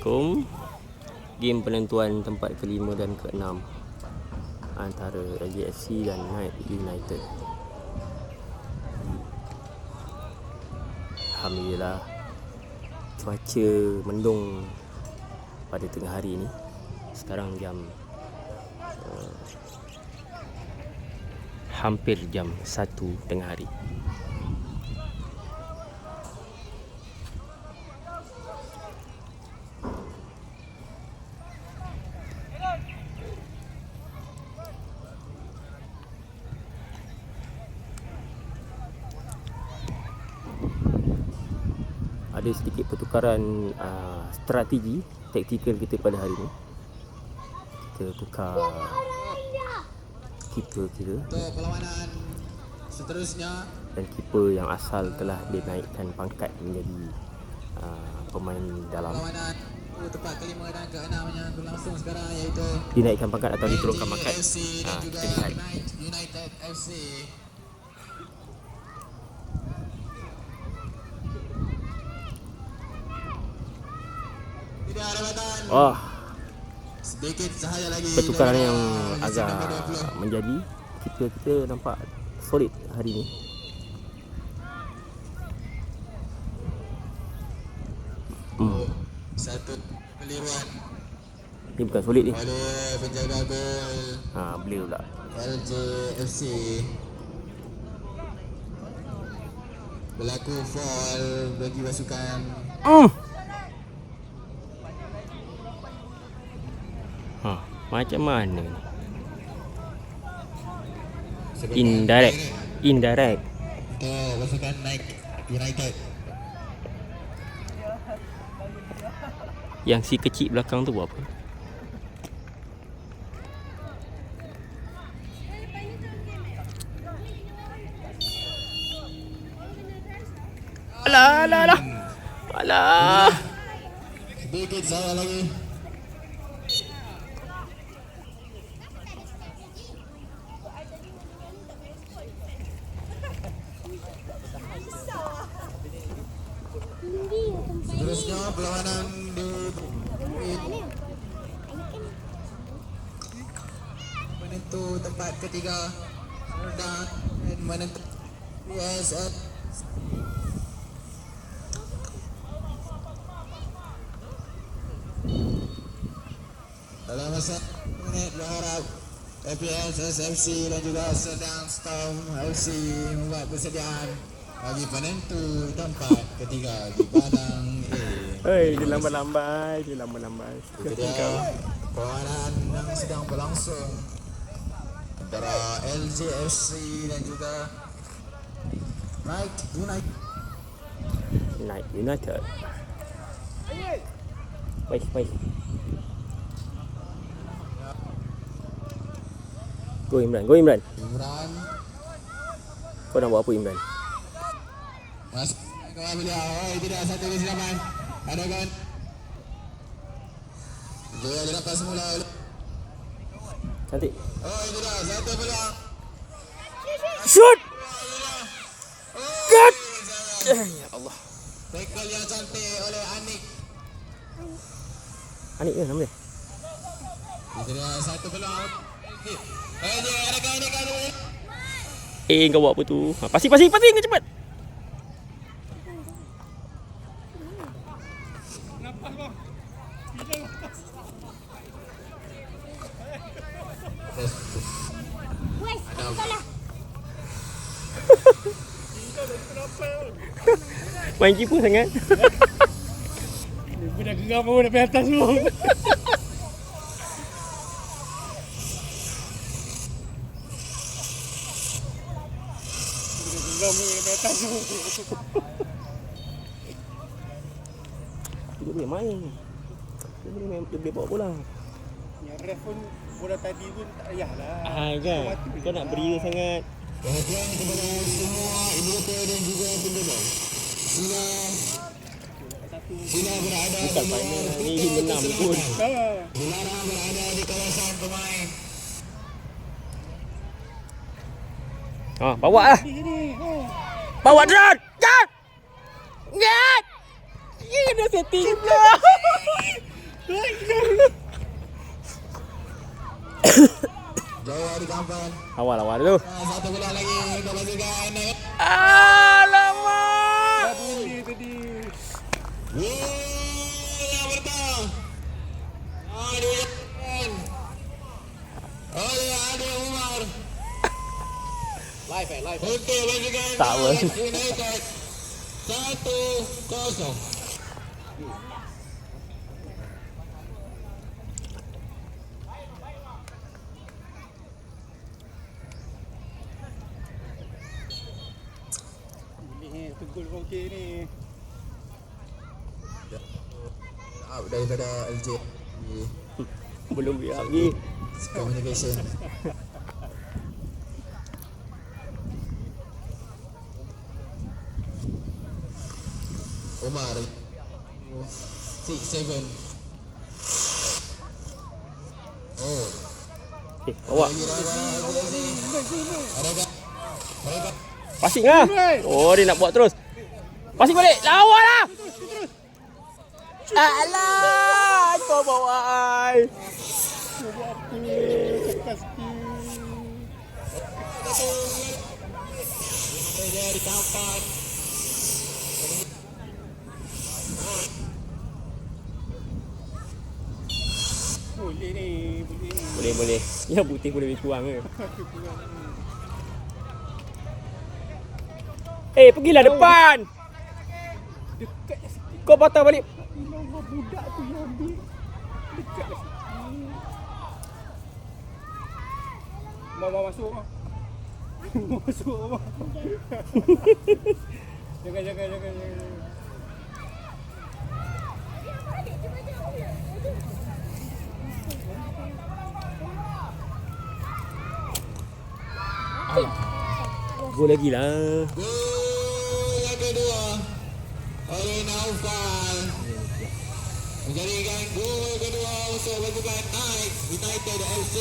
Assalamualaikum. Game penentuan tempat kelima dan keenam antara LJFC dan Knight United. Alhamdulillah, cuaca mendung pada tengah hari ni. Sekarang jam hampir jam 1 tengah hari. Ada sedikit pertukaran strategi taktikal kita pada hari ini. Kita tukar keeper kita untuk perlawanan seterusnya, dan keeper yang asal telah dinaikkan pangkat menjadi pemain dalam. perlawanan tempat kelima dan keenamnya berlangsung sekarang, iaitu Dinaikkan pangkat atau diturunkan pangkat. LJFC dan juga Kita lihat. Knight United FC. Tidak ada batan. Wah, Sedikit sahaja lagi. pertukaran yang Musim agak nombor 20. menjadi keeper kita nampak solid hari ni. Satu keliruan Ni bukan solid ni. oleh penjaga gol Boleh pula. LJFC. Berlaku foul bagi pasukan Macam mana ni? sebenarnya Indirect. untuk pasukan Knight United. Yang si kecil belakang tu buat apa? Alah. Sedikit salah lagi. Seterusnya perlawanan di menentu tempat ketiga dan menentu USS. Dalam masa menit berharap APS SFC dan juga Sedang Storm FC membuat persediaan bagi penentu tempat ketiga di Padang A. Dia lambat-lambat. Itu dia perlawanan yang sedang berlangsung antara LJFC dan juga Knight United. Knight United. Baik. Go Imran. Imran Kau nak buat apa, Imran? masuk ke beliau. Tidak, satu kesilapan. Ada kan? Dia dapat semula. Cantik. Itu dah satu peluang. Shoot! Cut! Ya Allah. Tackle yang cantik oleh Anik. Anik ke nama dia? Itu dia satu peluang. Dia ada kan Anik. Kau buat apa tu? Pasti kau cepat. Main kipu sangat. Dia dah geram pun dah pergi atas semua. Dia dah geram pun dah pergi atas semua. Dia boleh main. Dia boleh bawa bola. Yang ref pun bola tadi pun tak payahlah. Kan? Kau nak beria sangat. Perhatian kepada semua ibu-bapa dan juga pendengar. Sila berada Bukan final ni menang pun. dilarang berada di kawasan pemain. Bawa lah. Bawa drone. Jan! Jan! Ini dah setting. kawan. Awal dulu. Satu bola lagi untuk pasukan United. Alamak. Dah boleh tadi. Yang pertama. Aduh. Ade Umar. Live. Untuk pasukan Tak apa. United. 1-0. Ni tegul okey ni. Out daripada LJ Belum biar lagi. Communication. Omar 6-7. Oh, Bawa. ada Passing lah. Oh, dia nak buat terus. Passing balik. Lawan lah. Alah, kau bawa ai. dari kapan? Boleh ni. Boleh. Ya putih boleh lebih kurang ke? Pergilah depan. Dekat sikit. Kau patah balik. Nombor budak tu yang ambil. Dekat sikit. Mama masuk mah. Masuk mah. Jangan. Gol lagi lah. Gol yang kedua oleh Naufal menjadikan gol kedua untuk pasukan Knights United FC.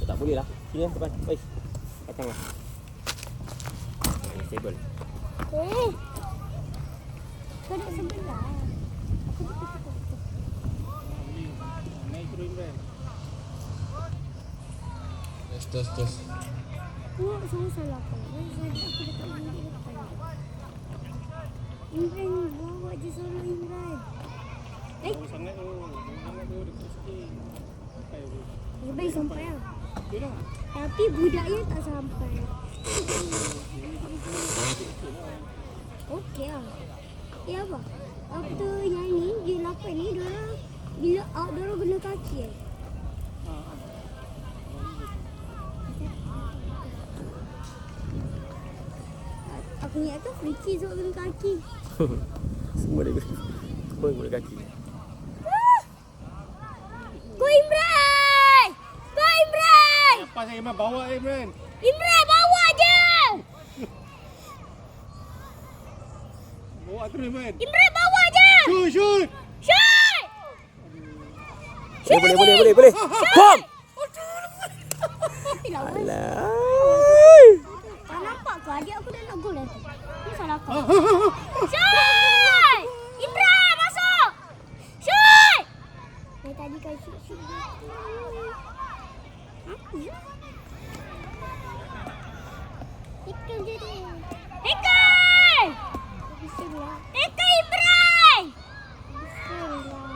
Tak boleh lah. Sini depan. Baik. Kacang lah. Stable. Kau nak sebelah. Naik turun Imran. Terus. Tengok saya salah apa. Saya aku dekat mana depan. Imran bawa je solo Imran. Jauh sangat tu. Dekat sikit. Sampai tu. Lebih sampai lah. Okey lah. Tapi budaknya tak sampai. Okey lah. Ya apa? Apa yang ni, game 8 ni, diorang bila out, diorang guna kaki Aku ingat tu free kick sebab guna kaki. Semua dia guna kaki. Go Imran! Go Imran! Lepas saya Imran bawa Imran. Imran bawa je! Bawa terus Imran. Imran bawa je! Shoot. Shoot! Boleh. Bom! Lawan. Alah. Tak nampak ke adik aku dah nak gol dah. Ni salah kau. Shoot! Imran masuk! Shoot! Dia tadi kan shoot. Apa ya? Tekan je dia. Tekan! Bismillah. Tekan Imran! Bismillah.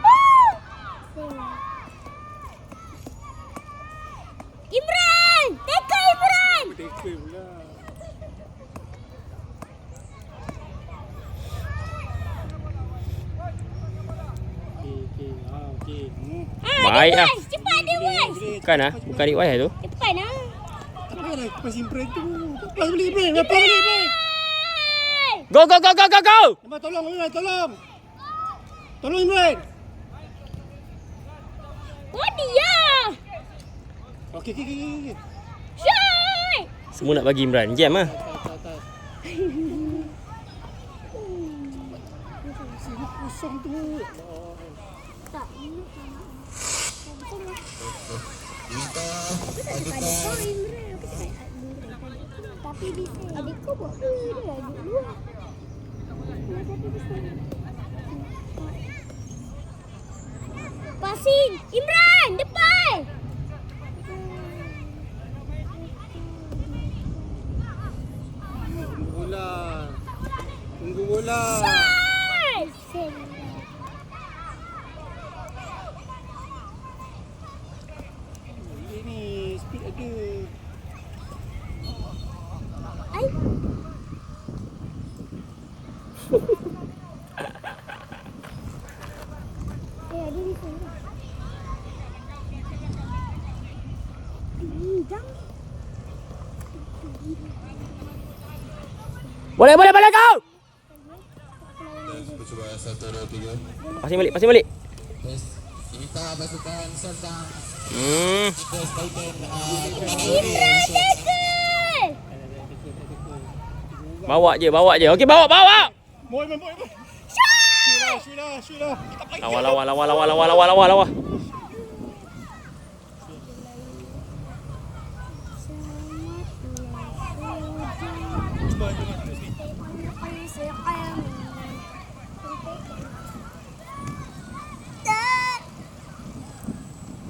Imran! Tekan Imran! Teka pula. Okey. Baik lah. Cepat dia boys! Bukan Rik Wahai tu. Cepat lah. Apa dah pas Imran tu? Lepas beli Imran. Lepas beli Imran. Go! Imran tolong Imran, tolong. Tolong Imran. Oh dia! Okey. Shoot! Semua nak bagi Imran. Jam lah. Tak. Sini kosong tu. Tak, ini tak. Diminta Adik kau Imran. Aku cakap tapi bisa. Adik kau buat apa dia? Adik luar. Passing. Imran, depan. Tunggu bola. Tunggu bola. Shot. Ini speed ada. Ai. Ada di sana. Jangan. Boleh kau. Cuba 1, 2, 3. Passing balik. Yes. Kita pasukan Serdang. Hmm. First Titan. Imran tackle. Bawa je. Okey, bawa. Boy. Shoot lah. Lawa.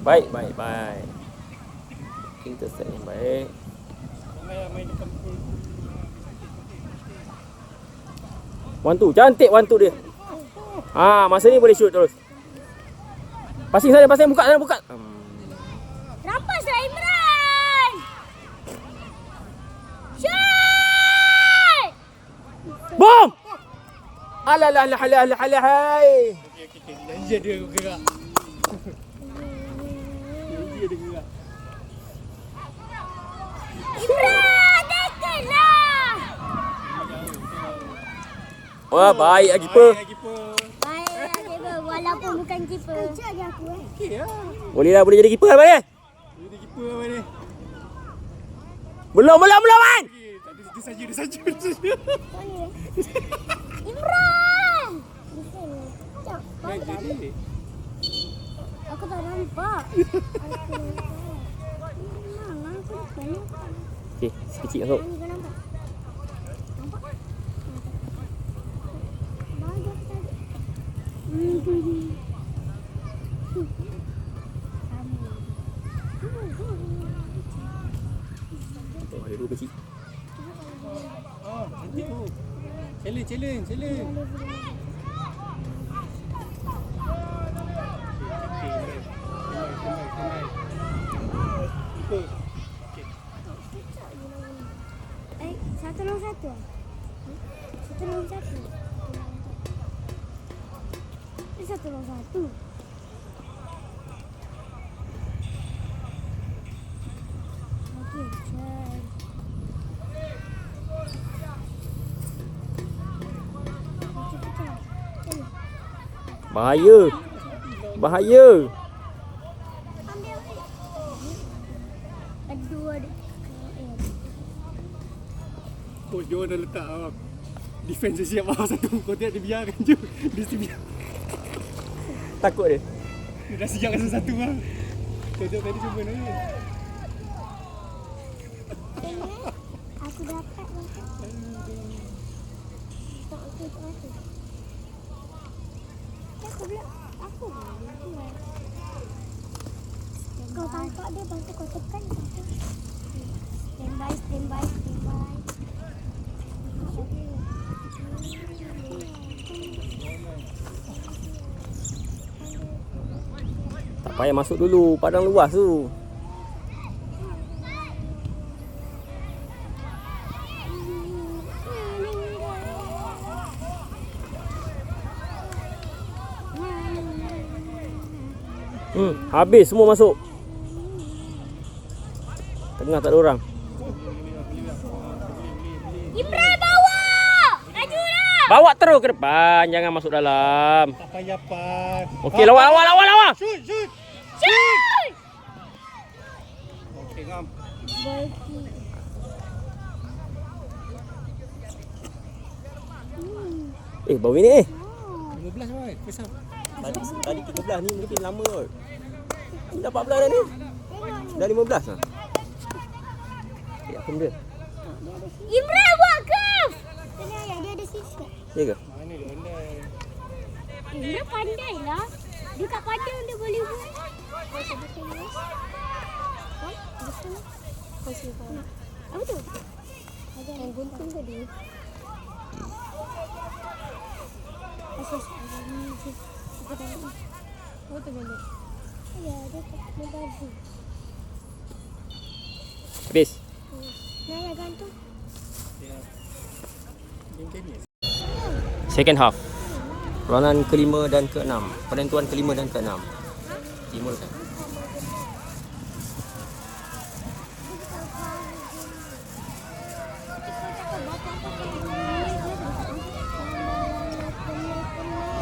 Baik. Kita set yang baik. Main depan pukul. 1-2, cantik 1-2 dia. Masa ni boleh shoot terus. Passing buka. Rampas lah Imran. Shot. Boom! Alah. Hai. Okey. Janji dia gerak. Imran tackle lah. Wah, baik lah keeper. Baik keeper walaupun bukan keeper. Kerja je aku Okey lah. Boleh jadi keeper lah ni. Dia keeper apa ni? Belum man. Okey, tak ada dia saja. Imran. Sekejap. Baik jadi. Aku tak nampak. Mana aku banyak. Okey, sikit masuk. Kau nampak? Nampak? Banyak tadi. Ada dua kecil. Cantik tu. Challenge. Satu lawan satu. Ini satu lawan satu. Okey, check. Bahaya. Ambil. Aduh, ada. Coach Johan dah letak defense dia siap satu. Kau tengok dia biarkan je. Dia biar. Takut dia. Dia dah siap satu lah. Kau tengok tadi cuba ni. Aku dapat. Tak. Aku bilang aku. Kau tangkap dia, lepas tu kau tekan. Stand by. Tak payah masuk dulu padang luas tu. Habis semua masuk. Tengah tak ada orang. Imran bawa! Lajulah! Bawa terus ke depan, jangan masuk dalam. Tak payah pas. Okey, lawan. Shoot. Shoot! Okey, ngam. Baru ini 15 right. First half. Tadi 13 ni mungkin lama kot. Dah 14 dah ni. Dah 15 dah. Apa benda? Imran buat curve. Tadi ayah dia ada sisat. Ya ke? Mana dia pandai? Dia pandai lah. Dia kat padang dia boleh buat. Apa tu? Ada yang gunting tadi. Asas ada ni. Oh tu benda. Ya, dia tak baju. Habis. Naya gantung. Second half. Peranan kelima dan keenam. Penentuan kelima dan keenam. Timur kan?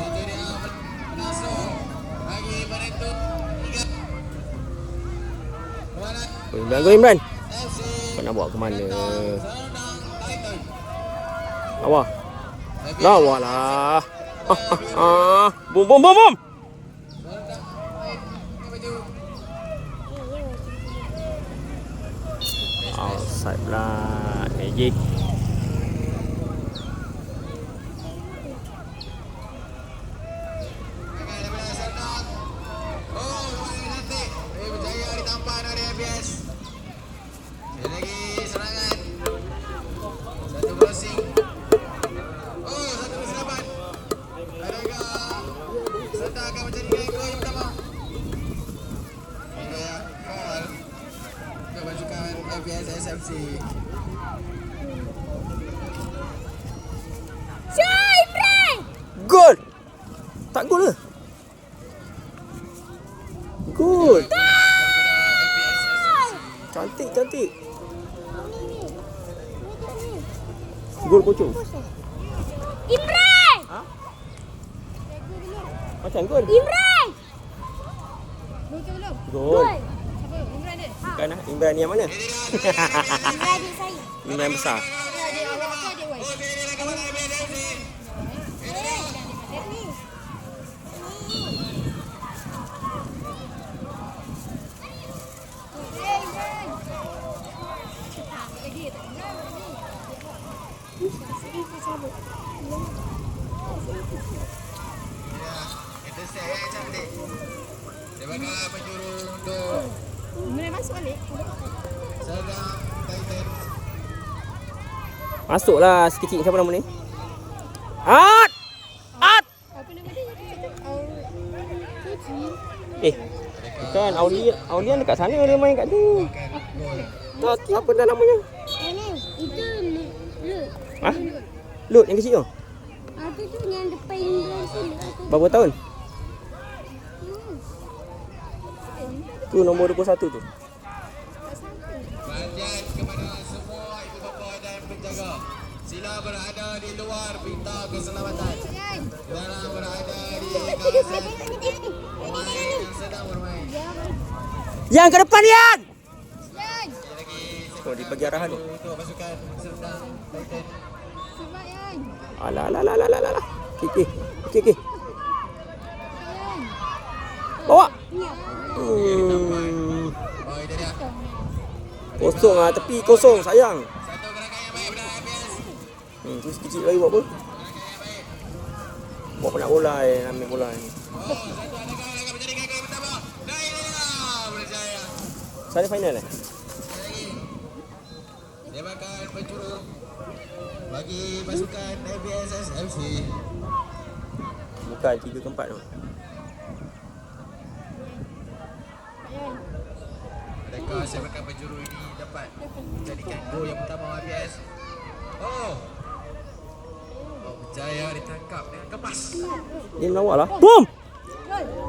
Itu dia masuk. Bagi penentu 3. Peranan Imran, go Imran. FC Kau nak bawa ke mana? Serdang Titan. Lawa. Lawa lah. Bum bum bum bum. Serdang Titan baju. Outside pula. Magic. Jangan daripada Serdang. Oh, lumayan cantik. Dia berjaya ditampan oleh ABS. Sekali lagi serangan. Satu crossing. Oh, satu berserapan. Adakah Serta akan menjadikan gol yang pertama? Ini ya, gol untuk pasukan ABS SFC. Syah Imran. Gol. Tak gol ke? Gol. Daripada ABS SFC. Cantik, cantik. Gol pocong. Imran. Macam gol. Imran. Gol. Bukan lah. Imran ni yang mana? Imran adik saya. Imran besar. Intercept yang cantik. Daripada penjuru untuk Serdang Titans. Masuklah sekecil. Siapa nama ni? At! At! Bukan. Aulian dekat sana dia main kat tu. Tak, apa dah namanya? Itu Lut. Ha? Lut yang kecil tu? Itu tu yang depan Imran sini. Berapa tahun? Tu nombor 21 tu. Perhatian kepada semua ibu bapa dan penjaga. Sila berada di luar pintu keselamatan. Jangan berada di kawasan pemain yang sedang bermain. Yang ke depan Yan! Sekali lagi Oh, dia bagi arahan tu. untuk pasukan Serdang Titan. Alah, alah, alah, alah, alah. Okey, okey. Okey. Bawa. Oh, itu dia. Kosong ah, tepi kosong, sayang. Satu gerakan yang baik daripada ABS. Tu sekecil lagi buat apa? Buat nak bola ambil bola ni. Oh, satu adakah akan menjadikan gol pertama. Dan ini dia berjaya. Semi final eh? Sekali lagi. Dia bakal penjuru bagi pasukan ABS SFC. Bukan 3 ke 4 tu. Adakah sepakan penjuru ini dapat menjadikan gol yang pertama ABS? Oh, berjaya ditangkap dengan kemas. Dia melawak lah. Boom!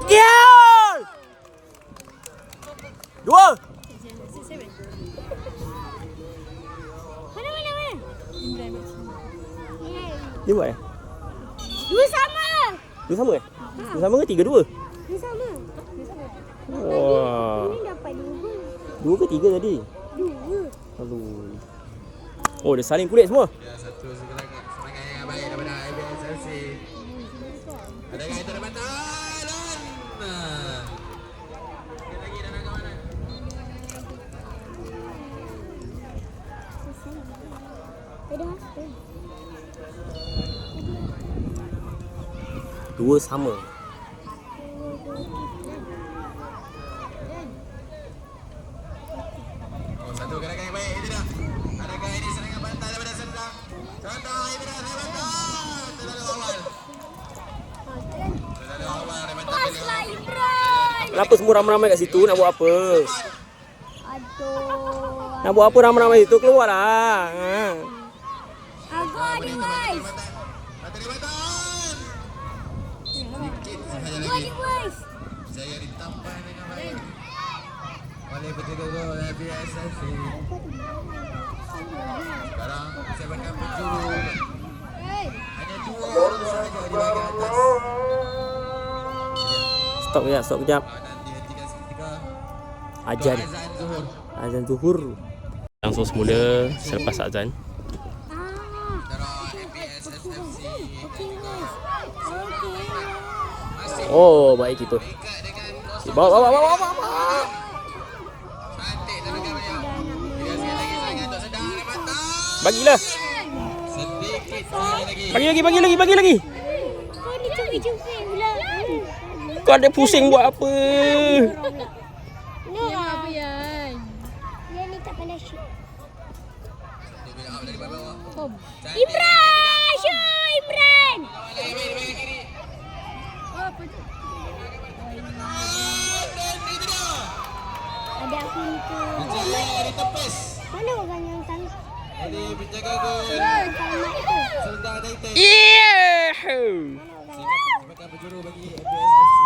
Gol! 2! Mana? Dia buat eh? Dua sama. Dua sama eh? Dua sama ke 3-2? Dua sama. Wah. Ini dapat 2. 2 ke 3 tadi? 2. Aduh. Oh, dia saling kulit semua. Ya, satu serangan yang baik daripada ABS FC. Adakah itu dapat tahan? Dua sama. Oh, satu gerakan yang baik. Itu dah. Adakah ini serangan bantai daripada Serdang? Serdang, itu dah Rebantan. Terlalu awal. Terlalu awal Rebantan. Paslah Imran. Kenapa semua ramai-ramai kat situ? Nak buat apa? Aduh. Nak buat apa ramai-ramai itu? Keluarlah. Agak ada guys. Satu Rebantan. Sedikit sahaja Dua lagi. ni guys. Saya ditampai dengan baik oleh penjaga gol FBSFC. Sekarang saya bakal penjuru. Hanya dua orang sahaja di bahagian atas. Stop kejap. Nanti hentikan seketika. Azan. Azan Zuhur. Azan zuhur. Langsung semula selepas azan. Antara FBSFC Okey guys. Okey. masih Oh, baik keeper. dekat dengan Bawa. cantik tenaga beliau. Dia sekali lagi serangan untuk sedang Rebantan. Bagilah. Sedikit sahaja lagi. Bagi lagi. Kau ni cumi-cumi pula. Kau ada pusing buat apa? Ni apa Yan? Dia ni tak pandai shoot. Dia build up dari bawah. Imran! Shoot Imran! Lagi baik di bahagian kiri. Dan itu dia. Ada aku ni tu. Berjaya ditepis Mana orang yang tangis? oleh penjaga gol Selamat tu. Serdang Titan. Yeah! Mana orang yang Bakal berjuru bagi FBSFC.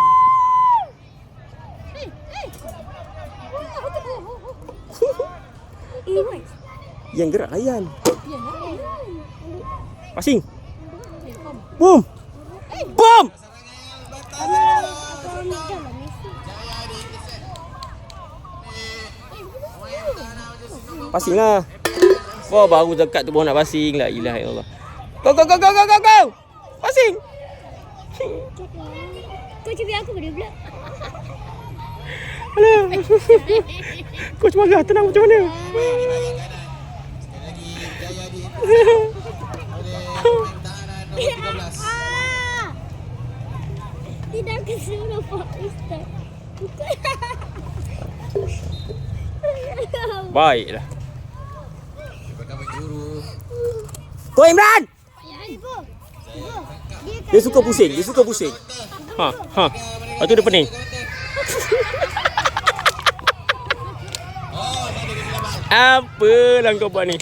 Yang gerak layan. Passing. Boom. Boom. Passing lah. Wah, baru dekat tu baru nak passing. La ilaha illallah. Go. Passing. Kau cubit aku pada pula. Alah. Coach marah, tenang macam mana? Di bahagian kanan. Sekali lagi berjaya di oleh pemain pertahanan nombor 13. Tidak kesuruh Pak Ustaz. Bukan. Baiklah. Dia bakal berjuru. Go Imran. Ibu. Dia suka pusing. Ha. Lepas tu dia pening. Oh, satu kesilapan. Apalah kau buat ni?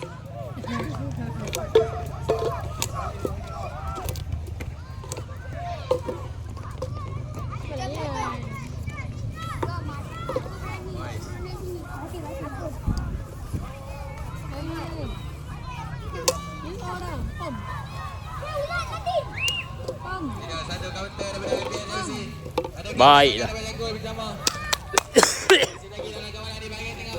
Tidak, satu counter daripada FBSFC. Adakah Baiklah. banyak gol bersama? Masih lagi dalam kawalan di bahagian tengah.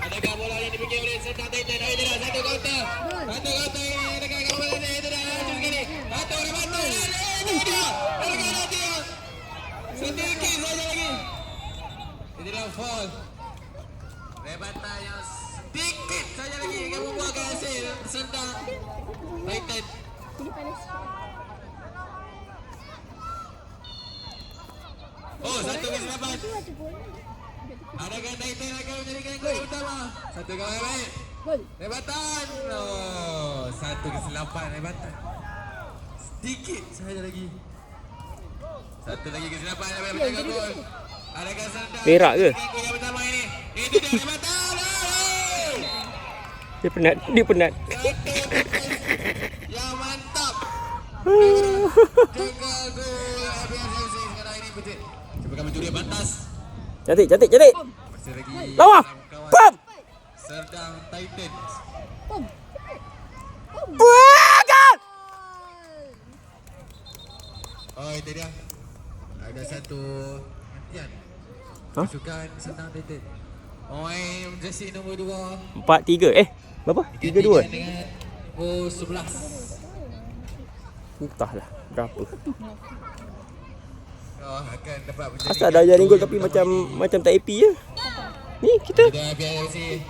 Adakah bola yang dipikir oleh Serdang Titan? Oh, itu dah satu counter. Satu counter ini dekat kawalan ini. Itu dah lanjut sekali. Satu Rebantan. Itu dia. Adakah nanti yang sedikit saja lagi. Itu dah fall. Rebantan yang sedikit saja lagi akan membuahkan hasil Serdang Titan. Oh, satu kesilapan. Adakah Titan akan menjadikan gol utama? Satu kawan baik. Rebantan. Oh, satu kesilapan Rebantan. Sedikit sahaja lagi. Satu lagi kesilapan daripada penjaga gol. Adakah Serdang Perak ke? menjadikan gol yang pertama ini? Itu dia Rebantan. Dia penat. Yang mantap. Jaga gol FBSFC sekarang ini betul. Cuba kami mencuri bantas. Cantik. Masih lagi Lawa. dalam kawan Bam. Serdang Titan. Bukan. Oh, itu dia. Ada satu hentian. Ha? Pasukan Serdang Titan. Pemain jersey nombor 2. 4-3. Berapa? 3-2. Dengan nombor 11. Entahlah berapa. Oh, akan dapat menjadi Asal dah jaring gol tapi macam tak happy je. Ni kita. Sudah FBSFC.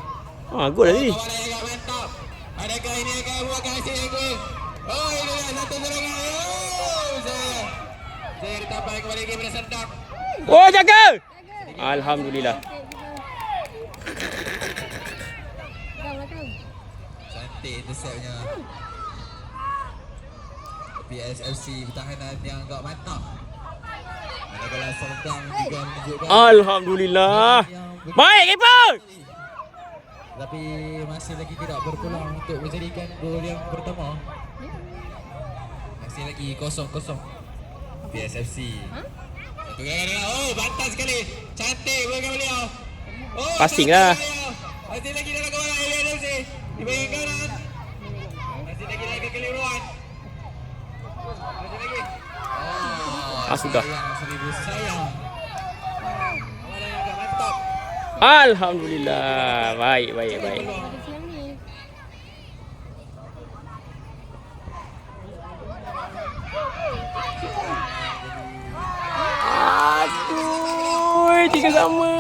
Gol tadi. Kawan yang agak mantap. Adakah ini akan buatkan hasil yang gol? Oh, ini dia satu serangan. Oh, saya. Saya ditambah kembali lagi pada Serdang. Oh, jaga. Alhamdulillah. Cantik interceptnya. PSFC pertahanan yang agak mantap. Manakala Serdang juga menunjukkan Alhamdulillah. Baik, keeper. tapi masih lagi tidak berpeluang untuk menjadikan gol yang pertama. Masih lagi 0-0 PSFC. Satu kali. Oh, bantas sekali. Cantik bola beliau. Oh, Passing lah. Masih lagi dalam kawalan PSFC. Di bahagian kanan. Masih lagi dalam kekeliruan. Masih lagi. Oh, sudah. Seribu sayang. Kawalan yang agak mantap. Alhamdulillah. Baik. Aduh, tiga sama.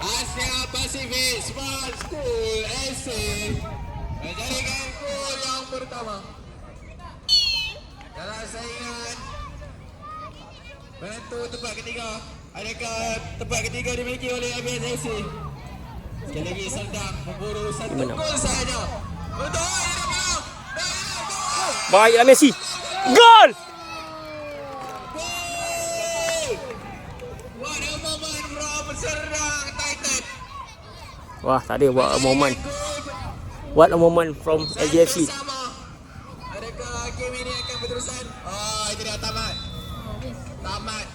Asia Pacific Smart School SC menjadikan gol yang pertama dalam saingan penentu tempat ketiga. Adakah tempat ketiga dimiliki oleh ABS FC? Sekali lagi Serdang memburu satu gol sahaja. Betul. Baiklah Messi. Gol. What a moment from Serdang Titan. Wah, tak ada what a moment. What a moment from LGFC. Adakah game ini akan berterusan? Oh, itu dah tamat. Tamat.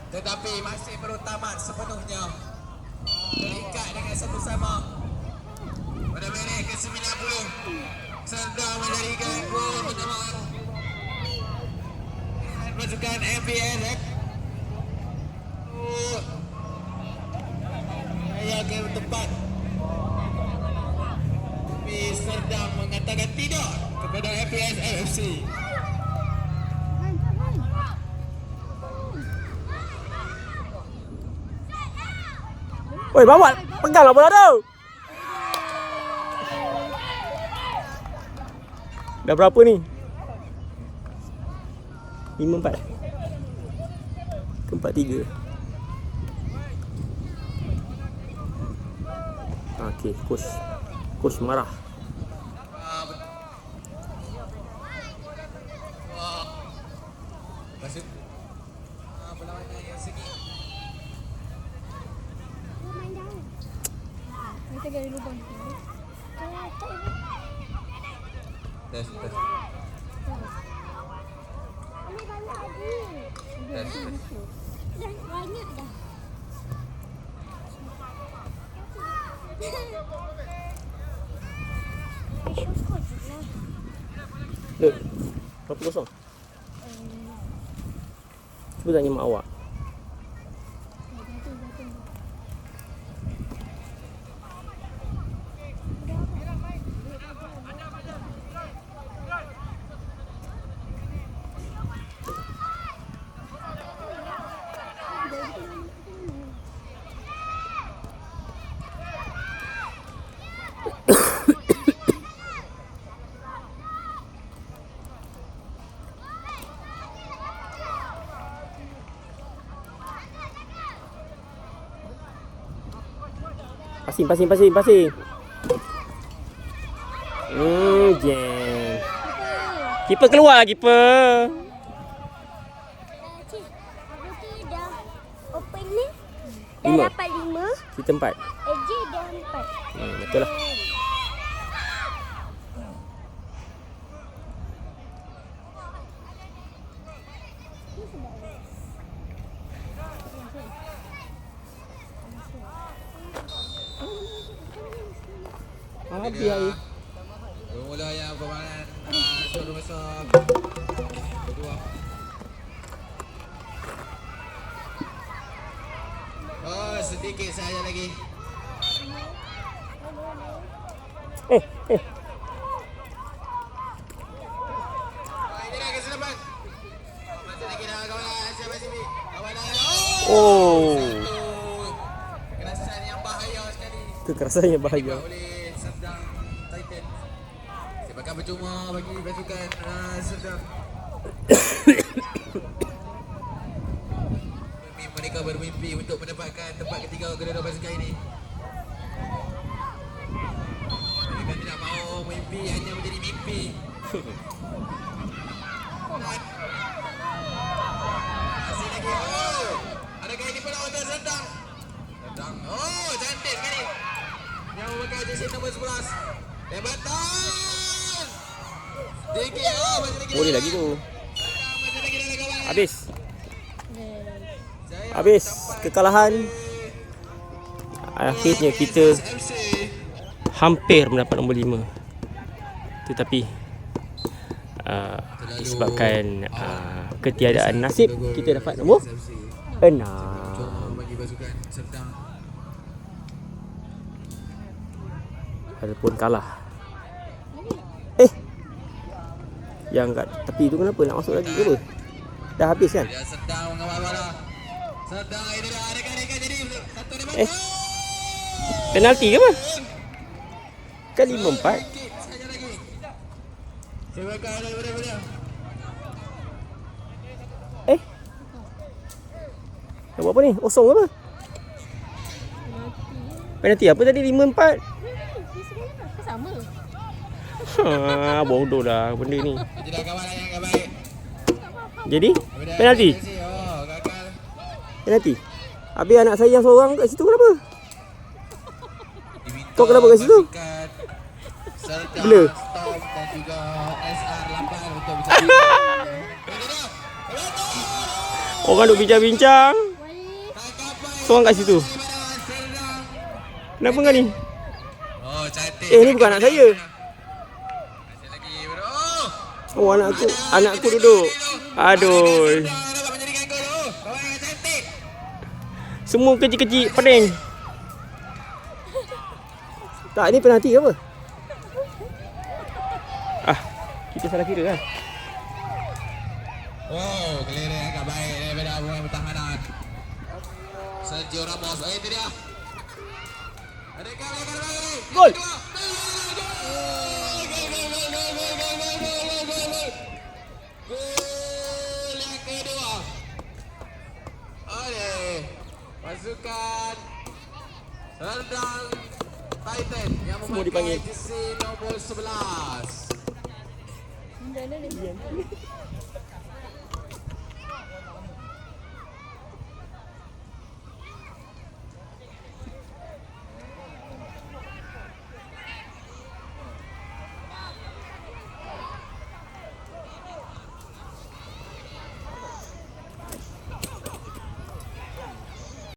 Tetapi masih belum tamat sepenuhnya. Terikat dengan satu sama. Pada minit ke-90, Serdang menjadikan gol pertama. Pasukan MPS. Saya ke tempat. Tapi Serdang mengatakan tidak kepada FPS AFC. Woi, Mamat, peganglah bola tu. Dah berapa ni? 5-4. Ke 4-3. Okey, coach marah. Masih perlawanan yang sengit. Kita gaya lubang. Tes. Ini banyak lagi. Dah banyak dah. Syukur je lah. Look, berapa kosong? Cuba tanya mak awak. Passing. Jam. Keeper keluar, keeper. Cik, aku tu dah open ni. Dah 5. dapat 5. Kita 4. AJ dah 4. Betul lah. Habis air. Bermula yang permainan Suruh besar kedua. Oh, sedikit saja lagi. Eh. Oh, ini dah kesilapan. Masih lagi dah kawalan Asia Pasifik. Kawalan. Oh! Oh, Kekerasan yang bahaya sekali. kekerasannya bahaya. Oleh Serdang Titan. Sepakan percuma bagi pasukan Serdang. Mereka bermimpi untuk mendapatkan tempat ketiga kedua-dua pasukan ini. Mereka tidak mahu mimpi hanya menjadi mimpi. Masih lagi. Oh, adakah ini pula untuk Serdang? Serdang. Oh, cantik sekali. Yang memakai jersey nombor 11. Jabatan. Tinggi. Oh, masih lagi. Boleh lagi tu. Masih lagi dalam kawalan. Habis. Habis kekalahan. Akhirnya kita FC. hampir mendapat nombor 5. Tetapi disebabkan ketiadaan nasib, kita dapat nombor 6. Bagi pasukan Serdang. Walaupun kalah. Yang kat tepi tu kenapa nak masuk lagi ke apa? Dah habis kan? Dia Serdang mengawal bola. Serdang ini dah ada kan jadi satu daripada. Penalti ke apa? Kan 5-4. Sikit saja lagi. Siapakah daripada dia? Nak buat apa ni? Kosong ke apa? Penalti apa tadi? 5-4. Sama. Bodoh dah benda ni. Tidak kawalan yang baik. Jadi, penalti. Oh, gagal. Penalti. Habis anak saya yang seorang kat situ kenapa? Kau kenapa kat situ? Serdang, Gila. Storm dan juga SR8 untuk bisa Orang duk bincang-bincang. Seorang kat situ. Kenapa kau ni? Oh, cantik. Ni bukan anak saya. Masih lagi, bro. Oh, anakku duduk. Aduh. Dapat menjadikan gol. Oh, kawan yang cantik. Semua kecil-kecil pening. Tak, ni penalti ke apa? Kita salah kira kan? Oh, clearing agak baik daripada pemain pertahanan. Sergio Ramos. Itu dia. Adakah mereka lagi? Gol! Gol yang kedua. Oleh pasukan Serdang Titan yang Semua dipanggil. memakai jersey nombor 11.